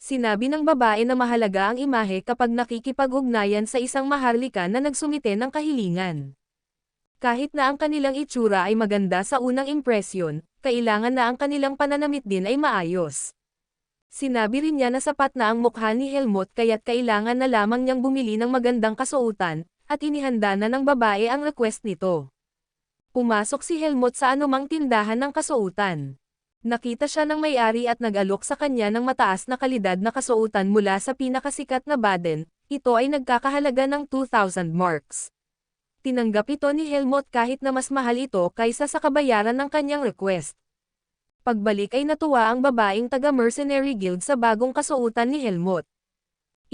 Sinabi ng babae na mahalaga ang imahe kapag nakikipag-ugnayan sa isang maharlika na nagsumite ng kahilingan. Kahit na ang kanilang itsura ay maganda sa unang impresyon, kailangan na ang kanilang pananamit din ay maayos. Sinabi rin niya na sapat na ang mukha ni Helmut kaya't kailangan na lamang niyang bumili ng magandang kasuotan, at inihanda na ng babae ang request nito. Pumasok si Helmut sa anumang tindahan ng kasuotan. Nakita siya ng may-ari at nag-alok sa kanya ng mataas na kalidad na kasuotan mula sa pinakasikat na Baden, ito ay nagkakahalaga ng 2,000 marks. Tinanggap ito ni Helmut kahit na mas mahal ito kaysa sa kabayaran ng kanyang request. Pagbalik ay natuwa ang babaeng taga-Mercenary Guild sa bagong kasuotan ni Helmut.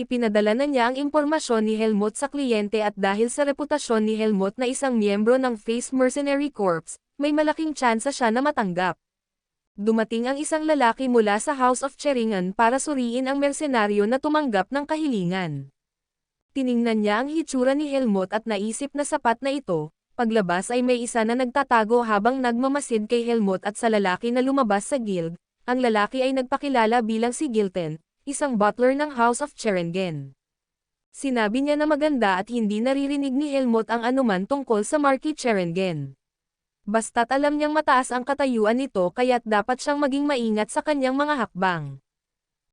Ipinadala na niya ang impormasyon ni Helmut sa kliyente at dahil sa reputasyon ni Helmut na isang miyembro ng Face Mercenary Corps, may malaking tsansa siya na matanggap. Dumating ang isang lalaki mula sa House of Cheringen para suriin ang mersenaryo na tumanggap ng kahilingan. Tiningnan niya ang hitsura ni Helmut at naisip na sapat na ito. Paglabas ay may isa na nagtatago habang nagmamasid kay Helmut at sa lalaki na lumabas sa guild. Ang lalaki ay nagpakilala bilang si Gilten, isang butler ng House of Cheringen. Sinabi niya na maganda at hindi naririnig ni Helmut ang anuman tungkol sa Marquis Cheringen. Basta't alam niyang mataas ang katayuan nito kaya't dapat siyang maging maingat sa kanyang mga hakbang.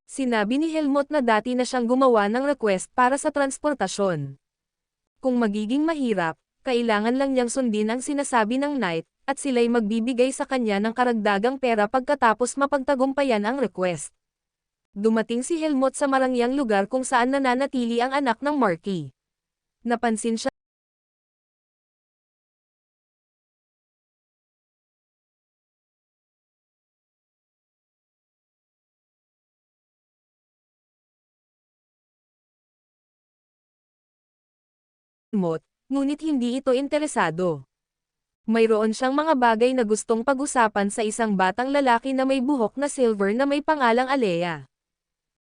Sinabi ni Helmut na dati na siyang gumawa ng request para sa transportasyon. Kung magiging mahirap, kailangan lang niyang sundin ang sinasabi ng knight, at sila'y magbibigay sa kanya ng karagdagang pera pagkatapos mapagtagumpayan ang request. Dumating si Helmut sa marangyang lugar kung saan nananatili ang anak ng Marquis. Napansin siya Helmut, ngunit hindi ito interesado. Mayroon siyang mga bagay na gustong pag-usapan sa isang batang lalaki na may buhok na silver na may pangalang Alea.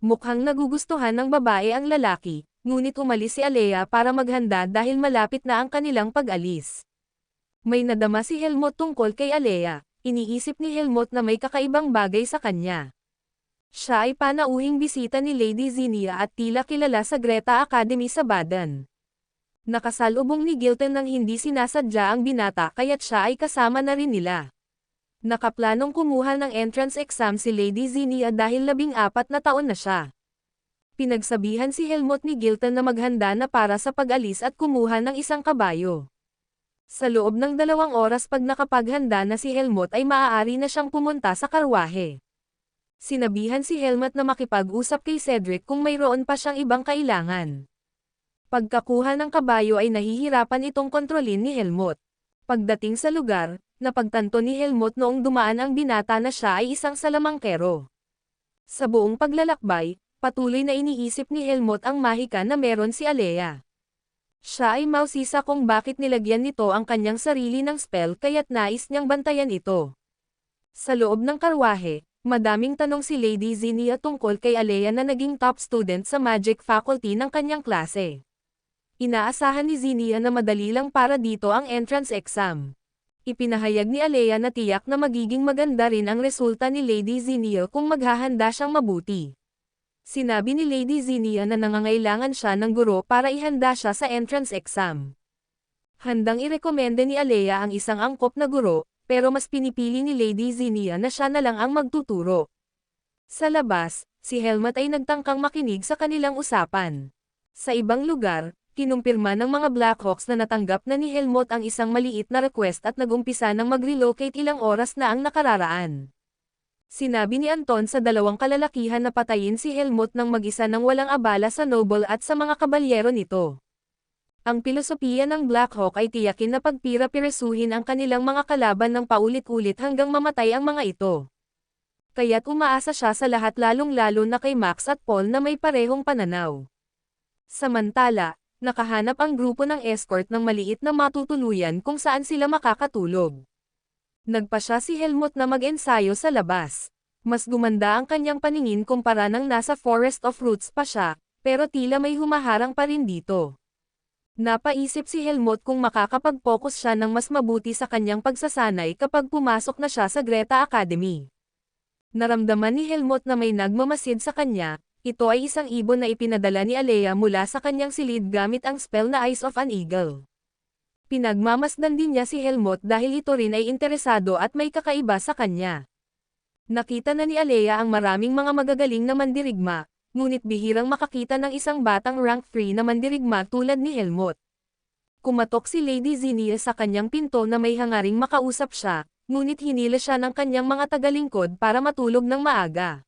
Mukhang nagugustuhan ng babae ang lalaki, ngunit umalis si Alea para maghanda dahil malapit na ang kanilang pag-alis. May nadama si Helmut tungkol kay Alea, iniisip ni Helmut na may kakaibang bagay sa kanya. Siya ay panauhing bisita ni Lady Zinnia at tila kilala sa Greta Academy sa Baden. Nakasalubong ni Gilten nang hindi sinasadya ang binata kaya't siya ay kasama na rin nila. Nakaplanong kumuha ng entrance exam si Lady Zinnia dahil 14 na taon na siya. Pinagsabihan si Helmut ni Gilten na maghanda na para sa pag-alis at kumuha ng isang kabayo. Sa loob ng 2 oras pag nakapaghanda na si Helmut ay maaari na siyang pumunta sa karwahe. Sinabihan si Helmut na makipag-usap kay Cedric kung mayroon pa siyang ibang kailangan. Pagkakuha ng kabayo ay nahihirapan itong kontrolin ni Helmut. Pagdating sa lugar, napagtanto ni Helmut noong dumaan ang binata na siya ay isang salamangkero. Sa buong paglalakbay, patuloy na iniisip ni Helmut ang mahika na meron si Alea. Siya ay mausisa kung bakit nilagyan nito ang kanyang sarili ng spell kaya't nais niyang bantayan ito. Sa loob ng karwahe, madaming tanong si Lady Zinnia tungkol kay Alea na naging top student sa Magic Faculty ng kanyang klase. Inaasahan ni Zinnia na madali lang para dito ang entrance exam. Ipinahayag ni Alea na tiyak na magiging maganda rin ang resulta ni Lady Zinnia kung maghahanda siyang mabuti. Sinabi ni Lady Zinnia na nangangailangan siya ng guro para ihanda siya sa entrance exam. Handang irekomenda ni Alea ang isang angkop na guro, pero mas pinipili ni Lady Zinnia na siya na lang ang magtuturo. Sa labas, si Helmut ay nagtangkang makinig sa kanilang usapan. Sa ibang lugar, kinumpirma ng mga Blackhawks na natanggap na ni Helmut ang isang maliit na request at nagumpisa ng mag-relocate ilang oras na ang nakararaan. Sinabi ni Anton sa 2 kalalakihan na patayin si Helmut nang mag-isa nang walang abala sa noble at sa mga kabalyero nito. Ang pilosopiya ng Blackhawk ay tiyakin na pagpira-pirasuhin ang kanilang mga kalaban ng paulit-ulit hanggang mamatay ang mga ito. Kaya't umaasa siya sa lahat lalong-lalo na kay Max at Paul na may parehong pananaw. Samantala, nakahanap ang grupo ng escort ng maliit na matutuluyan kung saan sila makakatulog. Nagpasya si Helmut na mag-ensayo sa labas. Mas gumanda ang kanyang paningin kumpara nang nasa Forest of Roots pa siya, pero tila may humaharang pa rin dito. Napaisip si Helmut kung makakapag-focus siya ng mas mabuti sa kanyang pagsasanay kapag pumasok na siya sa Greta Academy. Naramdaman ni Helmut na may nagmamasid sa kanya, Ito ay isang ibon na ipinadala ni Alea mula sa kanyang silid gamit ang spell na Eyes of an Eagle. Pinagmamasdan din niya si Helmut dahil ito rin ay interesado at may kakaiba sa kanya. Nakita na ni Alea ang maraming mga magagaling na mandirigma, ngunit bihirang makakita ng isang batang rank 3 na mandirigma tulad ni Helmut. Kumatok si Lady Zinnia sa kanyang pinto na may hangaring makausap siya, ngunit hinila siya ng kanyang mga tagalingkod para matulog ng maaga.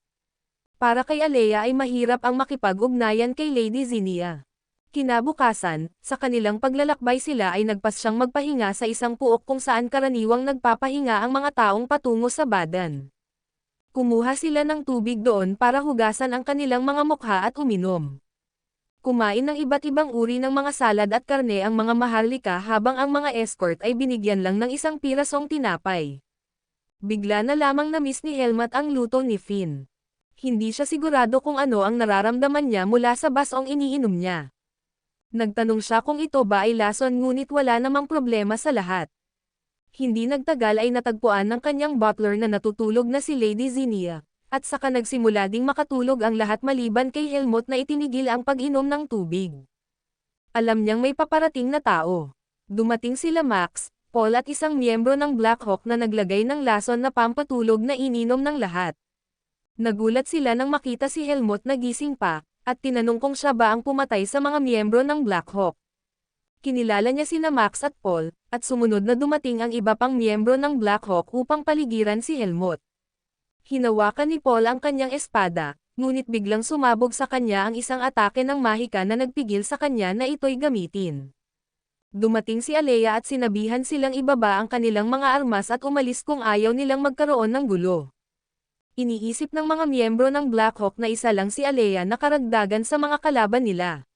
Para kay Alea ay mahirap ang makipag-ugnayan kay Lady Zinnia. Kinabukasan, sa kanilang paglalakbay sila ay nagpas siyang magpahinga sa isang puok kung saan karaniwang nagpapahinga ang mga taong patungo sa badan. Kumuha sila ng tubig doon para hugasan ang kanilang mga mukha at uminom. Kumain ng iba't ibang uri ng mga salad at karne ang mga maharlika habang ang mga escort ay binigyan lang ng isang pirasong tinapay. Bigla na lamang na-miss ni Helmut ang luto ni Finn. Hindi siya sigurado kung ano ang nararamdaman niya mula sa basong iniinom niya. Nagtanong siya kung ito ba ay lason ngunit wala namang problema sa lahat. Hindi nagtagal ay natagpuan ng kanyang butler na natutulog na si Lady Zinnia, at saka nagsimula ding makatulog ang lahat maliban kay Helmut na itinigil ang pag-inom ng tubig. Alam niyang may paparating na tao. Dumating sila Max, Paul at isang miyembro ng Black Hawk na naglagay ng lason na pampatulog na ininom ng lahat. Nagulat sila nang makita si Helmut na gising pa, at tinanong kung siya ba ang pumatay sa mga miyembro ng Black Hawk. Kinilala niya sina Max at Paul, at sumunod na dumating ang iba pang miyembro ng Black Hawk upang paligiran si Helmut. Hinawakan ni Paul ang kanyang espada, ngunit biglang sumabog sa kanya ang isang atake ng mahika na nagpigil sa kanya na ito'y gamitin. Dumating si Alea at sinabihan silang ibaba ang kanilang mga armas at umalis kung ayaw nilang magkaroon ng gulo. Iniisip ng mga miyembro ng Black Hawk na isa lang si Alea na karagdagan sa mga kalaban nila.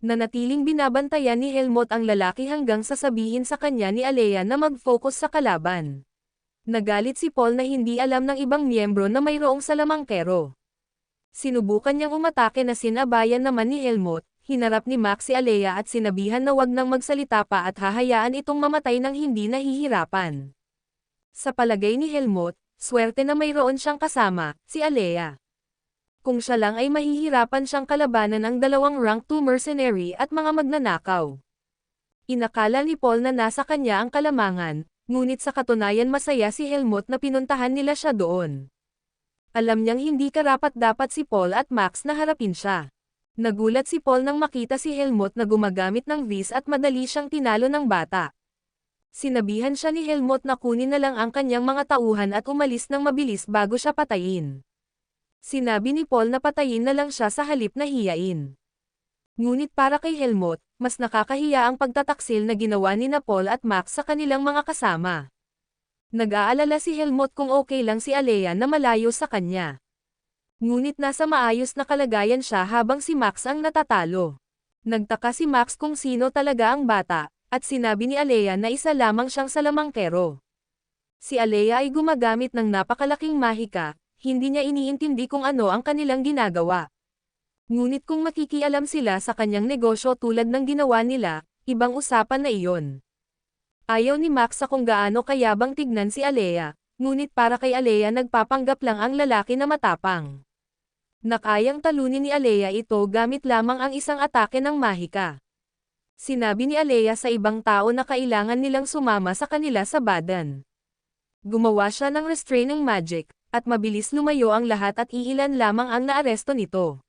Nanatiling binabantayan ni Helmut ang lalaki hanggang sasabihin sa kanya ni Alea na mag-focus sa kalaban. Nagalit si Paul na hindi alam ng ibang miyembro na mayroong salamangkero. Sinubukan niyang umatake na sinabayan naman ni Helmut, hinarap ni Max si Alea at sinabihan na wag nang magsalita pa at hahayaan itong mamatay ng hindi nahihirapan. Sa palagay ni Helmut, swerte na mayroon siyang kasama, si Alea. Kung siya lang ay mahihirapan siyang kalabanan ang dalawang rank 2 mercenary at mga magnanakaw. Inakala ni Paul na nasa kanya ang kalamangan, ngunit sa katunayan masaya si Helmut na pinuntahan nila siya doon. Alam niyang hindi karapat-dapat si Paul at Max na harapin siya. Nagulat si Paul nang makita si Helmut na gumagamit ng vis at madali siyang tinalo ng bata. Sinabihan siya ni Helmut na kunin na lang ang kanyang mga tauhan at umalis ng mabilis bago siya patayin. Sinabi ni Paul na patayin na lang siya sa halip na hiyain. Ngunit para kay Helmut, mas nakakahiya ang pagtataksil na ginawa ni Paul at Max sa kanilang mga kasama. Nag-aalala si Helmut kung okay lang si Alea na malayo sa kanya. Ngunit nasa maayos na kalagayan siya habang si Max ang natatalo. Nagtaka si Max kung sino talaga ang bata, at sinabi ni Alea na isa lamang siyang salamangkero. Si Alea ay gumagamit ng napakalaking mahika, hindi niya iniintindi kung ano ang kanilang ginagawa. Ngunit kung makikialam sila sa kanyang negosyo tulad ng ginawa nila, ibang usapan na iyon. Ayaw ni Max sa kung gaano kayabang tignan si Alea, ngunit para kay Alea nagpapanggap lang ang lalaki na matapang. Nakayang talunin ni Alea ito gamit lamang ang isang atake ng mahika. Sinabi ni Alea sa ibang tao na kailangan nilang sumama sa kanila sa badan. Gumawa siya ng restraining magic, at mabilis lumayo ang lahat at iilan lamang ang naaresto nito.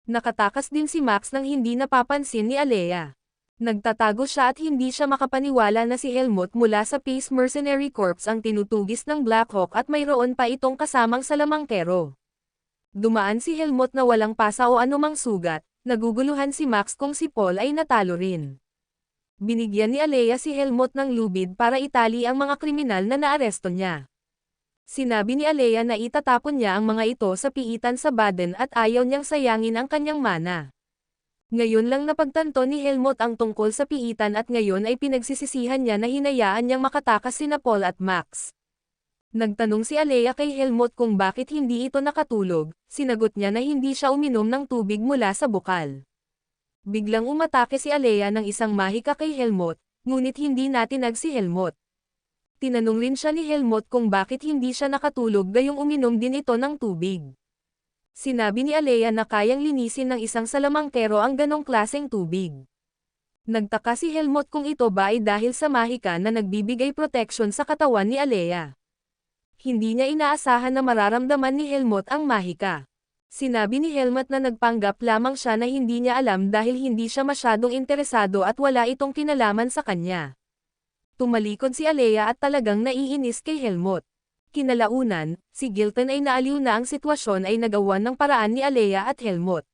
Nakatakas din si Max nang hindi napapansin ni Alea. Nagtatago siya at hindi siya makapaniwala na si Helmut mula sa Peace Mercenary Corps ang tinutugis ng Black Hawk at mayroon pa itong kasamang salamangkero. Dumaan si Helmut na walang pasa o anumang sugat, naguguluhan si Max kung si Paul ay natalo rin. Binigyan ni Alea si Helmut ng lubid para itali ang mga kriminal na naaresto niya. Sinabi ni Alea na itatapon niya ang mga ito sa piitan sa baden at ayaw niyang sayangin ang kanyang mana. Ngayon lang napagtanto ni Helmut ang tungkol sa piitan at ngayon ay pinagsisisihan niya na hinayaan niyang makatakas sina Paul at Max. Nagtanong si Alea kay Helmut kung bakit hindi ito nakatulog, sinagot niya na hindi siya uminom ng tubig mula sa bukal. Biglang umatake si Alea ng isang mahika kay Helmut, ngunit hindi natinag si Helmut. Tinanong rin siya ni Helmut kung bakit hindi siya nakatulog gayong uminom din ito ng tubig. Sinabi ni Alea na kayang linisin ng isang salamangkero ang ganong klaseng tubig. Nagtaka si Helmut kung ito ba ay dahil sa mahika na nagbibigay proteksyon sa katawan ni Alea. Hindi niya inaasahan na mararamdaman ni Helmut ang mahika. Sinabi ni Helmut na nagpanggap lamang siya na hindi niya alam dahil hindi siya masyadong interesado at wala itong kinalaman sa kanya. Tumalikod si Alea at talagang naiinis kay Helmut. Kinalaunan, si Gilton ay naaliw na ang sitwasyon ay nagawan ng paraan ni Alea at Helmut.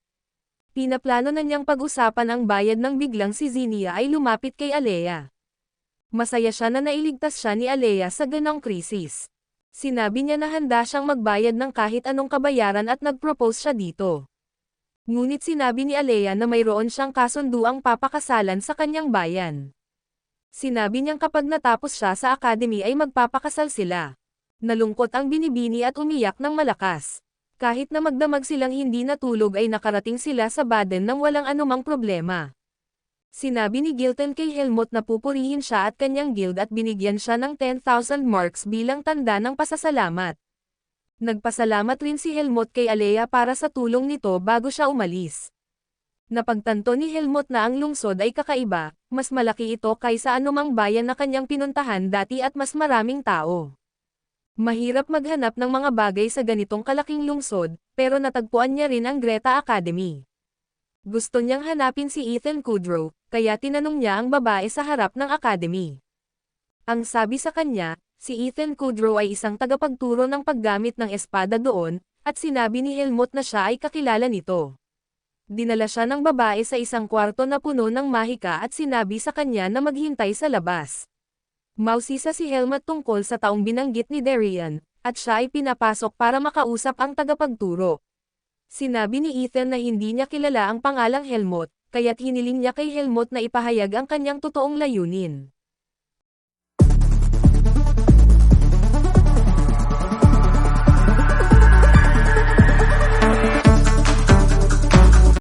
Pinaplano na niyang pag-usapan ang bayad nang biglang si Zinnia ay lumapit kay Alea. Masaya siya na nailigtas siya ni Alea sa ganong krisis. Sinabi niya na handa siyang magbayad ng kahit anong kabayaran at nag-propose siya dito. Ngunit sinabi ni Alea na mayroon siyang kasunduang papakasalan sa kanyang bayan. Sinabi niyang kapag natapos siya sa academy ay magpapakasal sila. Nalungkot ang binibini at umiyak ng malakas. Kahit na magdamag silang hindi natulog ay nakarating sila sa Baden nang walang anumang problema. Sinabi ni Gilton kay Helmut na pupurihin siya at kanyang guild at binigyan siya ng 10,000 marks bilang tanda ng pasasalamat. Nagpasalamat rin si Helmut kay Alea para sa tulong nito bago siya umalis. Napagtanto ni Helmut na ang lungsod ay kakaiba, mas malaki ito kaysa anumang bayan na kanyang pinuntahan dati at mas maraming tao. Mahirap maghanap ng mga bagay sa ganitong kalaking lungsod, pero natagpuan niya rin ang Greta Academy. Gusto niyang hanapin si Ethan Kudrow, kaya tinanong niya ang babae sa harap ng academy. Ang sabi sa kanya, si Ethan Kudrow ay isang tagapagturo ng paggamit ng espada doon, at sinabi ni Helmut na siya ay kakilala nito. Dinala siya ng babae sa isang kwarto na puno ng mahika at sinabi sa kanya na maghintay sa labas. Mausisa si Helmut tungkol sa taong binanggit ni Darian, at siya ay pinapasok para makausap ang tagapagturo. Sinabi ni Ethan na hindi niya kilala ang pangalang Helmut, kaya't hiniling niya kay Helmut na ipahayag ang kanyang totoong layunin.